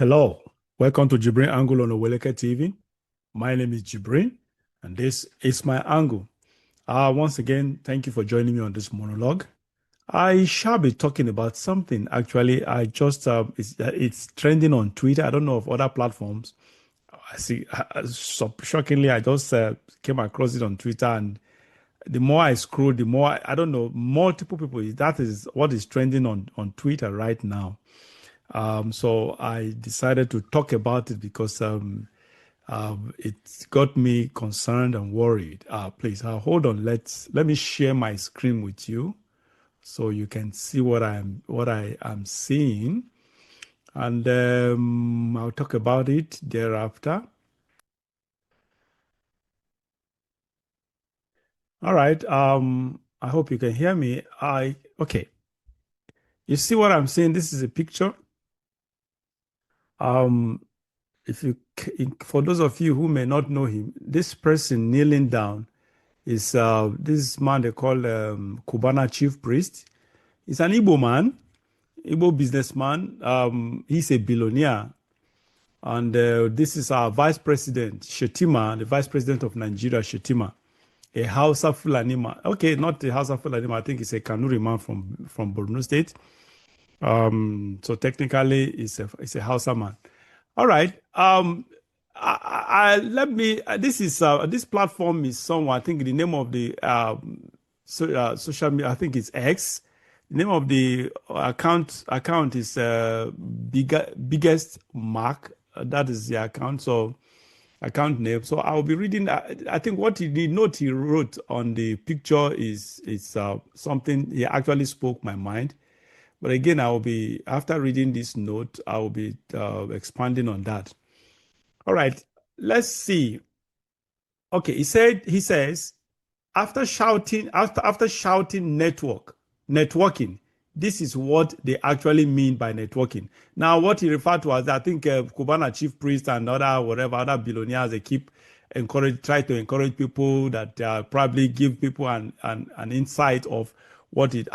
Hello, welcome to JIBRIN Angle on Oweleke TV. My name is JIBRIN, and this is my angle. Once again, thank you for joining me on this monologue. I shall be talking about something. Actually, I just it's trending on Twitter. I don't know of other platforms. I see. So shockingly, I just came across it on Twitter, and the more I scroll, the more I don't know. Multiple people. That is what is trending on Twitter right now. So I decided to talk about it because it got me concerned and worried. Please hold on. Let me share my screen with you so you can see what I am seeing, and I'll talk about it thereafter. All right. I hope you can hear me. Okay. You see what I'm saying? This is a picture. Um, if you for those of you who may not know him, this person kneeling down is this man they call Cubana chief priest. He's an Igbo man, Igbo businessman. He's a billionaire, and this is our vice president Shettima, the vice president of Nigeria, Shettima, a Hausa Fulani man. Okay, not a Hausa Fulani man. I think it's a Kanuri man from Borno State. So technically, it's a Hausa man. All right. Let me. This platform is somewhere. I think the name of the social media. I think it's X. The name of the account is biggest mark. That is the account. So account name. So I'll be reading. I think what the note he wrote on the picture is something he actually spoke my mind. But again, I will be, after reading this note, I will be expanding on that. All right, let's see. Okay, he says, after shouting networking, this is what they actually mean by networking. Now, what he referred to as, I think, Cubana chief priest and other billionaires, they keep try to encourage people that probably give people an insight of what it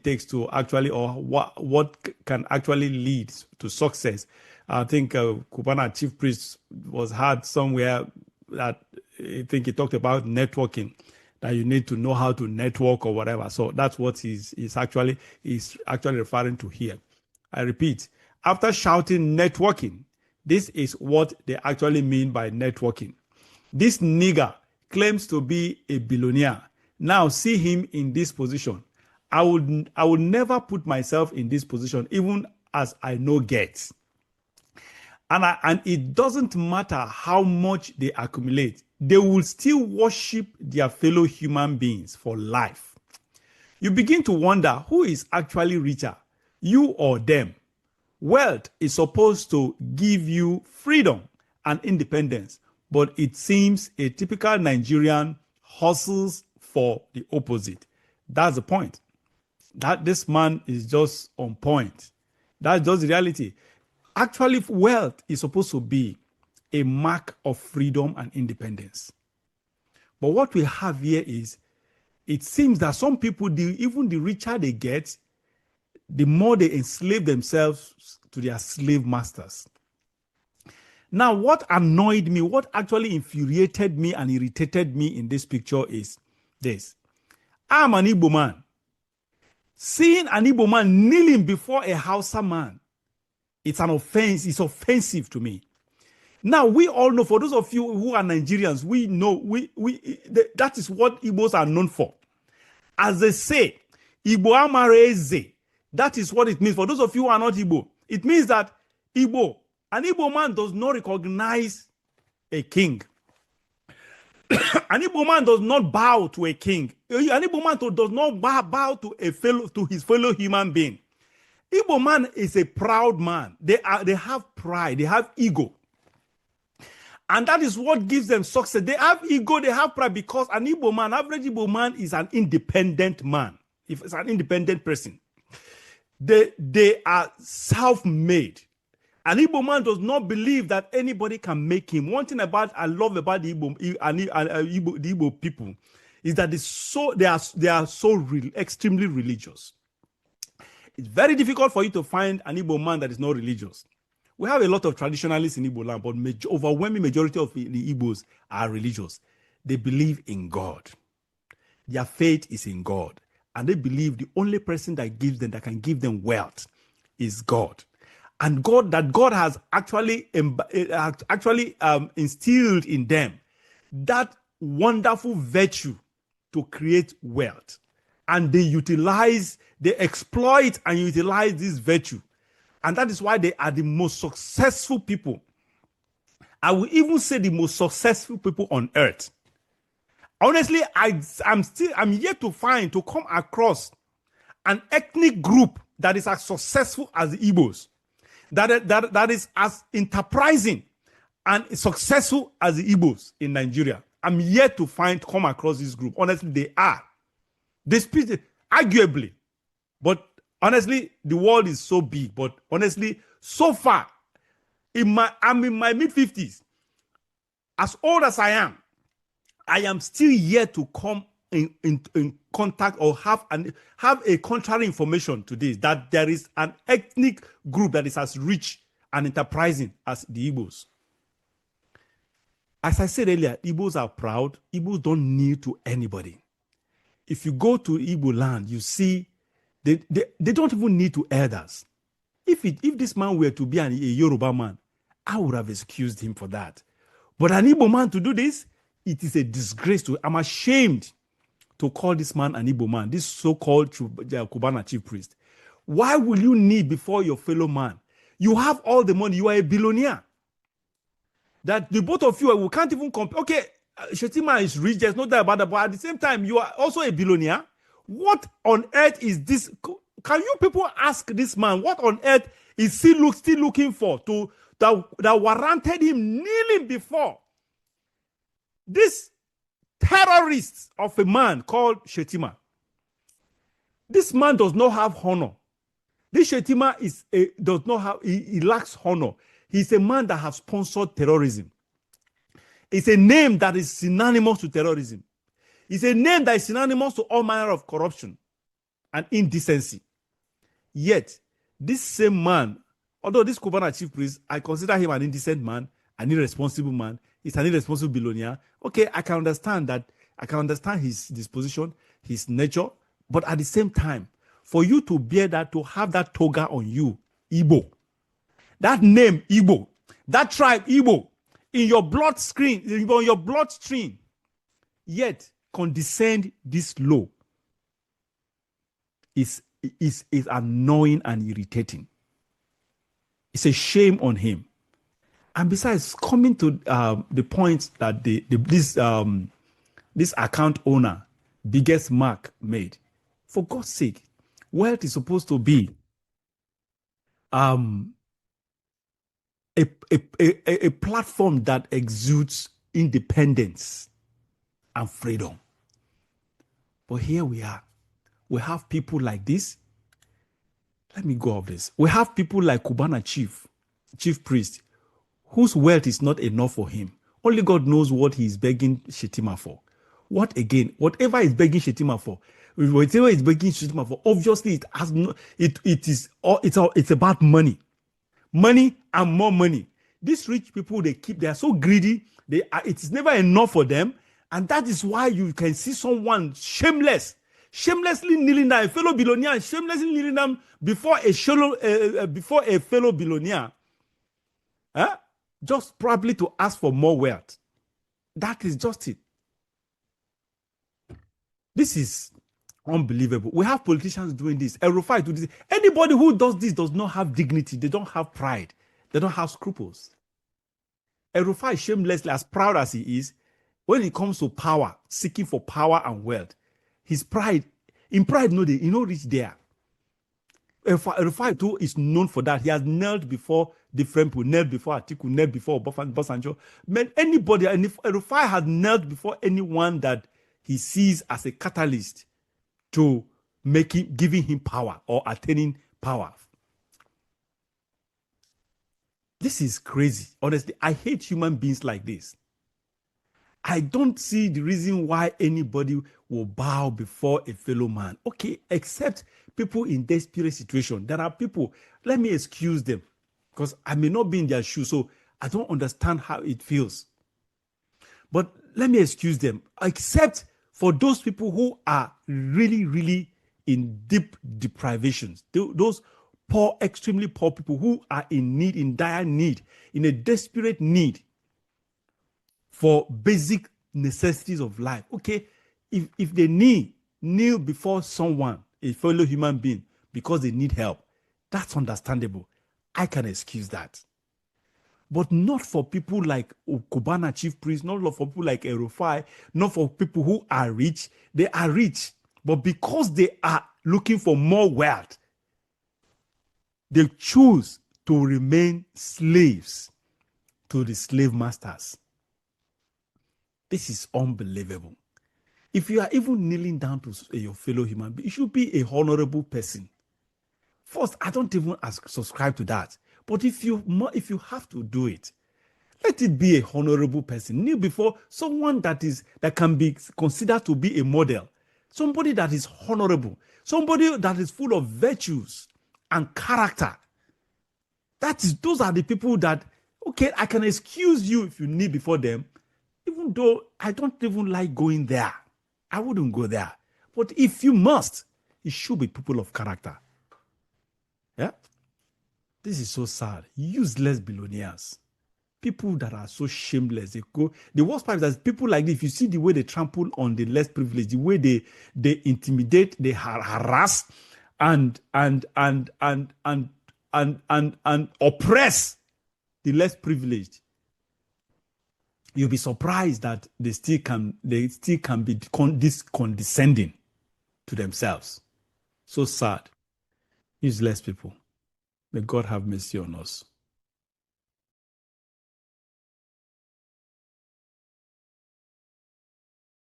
takes to actually, or what can actually lead to success. I think Cubana chief priest was heard somewhere that I think he talked about networking, that you need to know how to network or whatever. So that's what he's actually referring to here. I repeat, after shouting networking, this is what they actually mean by networking. This nigger claims to be a billionaire. Now see him in this position. I would never put myself in this position, even as I know gets. And it doesn't matter how much they accumulate, they will still worship their fellow human beings for life. You begin to wonder who is actually richer, you or them. Wealth is supposed to give you freedom and independence, but it seems a typical Nigerian hustles for the opposite. That's the point. That this man is just on point. That's just the reality. Actually, wealth is supposed to be a mark of freedom and independence. But what we have here is, it seems that some people, even the richer they get, the more they enslave themselves to their slave masters. Now, what annoyed me, what actually infuriated me and irritated me in this picture is this. I'm an Igbo man. Seeing an Igbo man kneeling before a Hausa man, it's an offense. It's offensive to me. Now, we all know, for those of you who are Nigerians, we know that is what Igbos are known for. As they say, Igbo amareze. That is what it means. For those of you who are not Igbo, it means that an Igbo man does not recognize a king. An Igbo man does not bow to a king. An Igbo man does not bow to his fellow human being. Igbo man is a proud man. They have pride. They have ego. And that is what gives them success. They have ego, they have pride, because an Igbo man, average Igbo man, is an independent man. If it's an independent person, they are self-made. An Igbo man does not believe that anybody can make him. One thing I love about the Igbo people is that they are so extremely religious. It's very difficult for you to find an Igbo man that is not religious. We have a lot of traditionalists in Igbo land, but overwhelming majority of the Igbos are religious. They believe in God. Their faith is in God. And they believe the only person that can give them wealth is God. And God has actually instilled in them that wonderful virtue to create wealth. And they exploit and utilize this virtue. And that is why they are the most successful people. I will even say the most successful people on earth. Honestly, I'm yet to come across an ethnic group that is as successful as the Igbos, that is as enterprising and successful as the Igbos in Nigeria. I'm yet to come across this group. Honestly, they are. They speak arguably, but honestly, the world is so big. But honestly, so far, I'm in my mid-50s. As old as I am still yet to come in contact or have a contrary information to this, that there is an ethnic group that is as rich and enterprising as the Igbos. As I said earlier, Igbos are proud. Igbos don't kneel to anybody. If you go to Igbo land, you see they don't even kneel to elders. If this man were to be a Yoruba man, I would have excused him for that. But an Igbo man to do this, it is a disgrace to. I'm ashamed to call this man an Igbo man, this so-called Cubana chief priest. Why will you kneel before your fellow man? You have all the money. You are a billionaire. That the both of you, we can't even compare. Okay, Shettima is rich. There's no doubt about that. But at the same time, you are also a billionaire. What on earth is this? Can you people ask this man what on earth is he still looking for that warranted him kneeling before this terrorist of a man called Shettima? This man does not have honor. This Shettima he lacks honor. He's a man that has sponsored terrorism. It's a name that is synonymous to terrorism. It's a name that is synonymous to all manner of corruption and indecency. Yet, this same man, although this Cubana chief priest, I consider him an indecent man, an irresponsible man. He's an irresponsible billionaire. Okay, I can understand that. I can understand his disposition, his nature. But at the same time, for you to bear that, to have that toga on you, Igbo, that name Igbo, that tribe Igbo, in your bloodstream, yet condescend this low is annoying and irritating. It's a shame on him. And besides, coming to the point that this account owner, biggest Mark, made, for God's sake, wealth is supposed to be a platform that exudes independence and freedom. But here we are. We have people like this. Let me go off this. We have people like Cubana chief priest, whose wealth is not enough for him. Only God knows what he is begging Shettima for. Whatever he's begging Shettima for, obviously it's about money. Money and more money. These rich people, they are so greedy. It is never enough for them. And that is why you can see someone shamelessly kneeling down, a fellow billionaire, shamelessly kneeling down before a fellow billionaire, just probably to ask for more wealth. That is just it. This is unbelievable. We have politicians doing this. Erufai do this. Anybody who does this does not have dignity. They don't have pride. They don't have scruples. Erufai, shamelessly, as proud as he is, when it comes to power, seeking for power and wealth, his pride, reach there. Erufai too is known for that. He has knelt before different people, knelt before Atiku, knelt before Obasanjo. Anybody, and if Erufai has knelt before anyone that he sees as a catalyst to giving him power or attaining power. This is crazy. Honestly, I hate human beings like this. I don't see the reason why anybody will bow before a fellow man. Okay, except people in desperate situation. There are people, let me excuse them. because I may not be in their shoes, so I don't understand how it feels. But let me excuse them, except for those people who are really, really in deep deprivations, those poor, extremely poor people who are in need, in dire need, in a desperate need for basic necessities of life. Okay, if they kneel before someone, a fellow human being, because they need help, that's understandable. I can excuse that. But not for people like Cubana chief priest, not for people like Erufai, not for people who are rich. They are rich, but because they are looking for more wealth, they choose to remain slaves to the slave masters. This is unbelievable. If you are even kneeling down to your fellow human being, you should be a honorable person. First, I don't even subscribe to that. But if you have to do it, let it be a honorable person. Kneel before someone that can be considered to be a model, somebody that is honorable, somebody that is full of virtues and character. Those are the people that, okay, I can excuse you if you kneel before them, even though I don't even like going there. I wouldn't go there. But if you must, it should be people of character. Yeah? This is so sad. Useless billionaires. People that are so shameless. The worst part is that people like this, if you see the way they trample on the less privileged, the way they intimidate, they harass and oppress the less privileged, you'll be surprised that they still can be this condescending to themselves. So sad. Useless people. May God have mercy on us.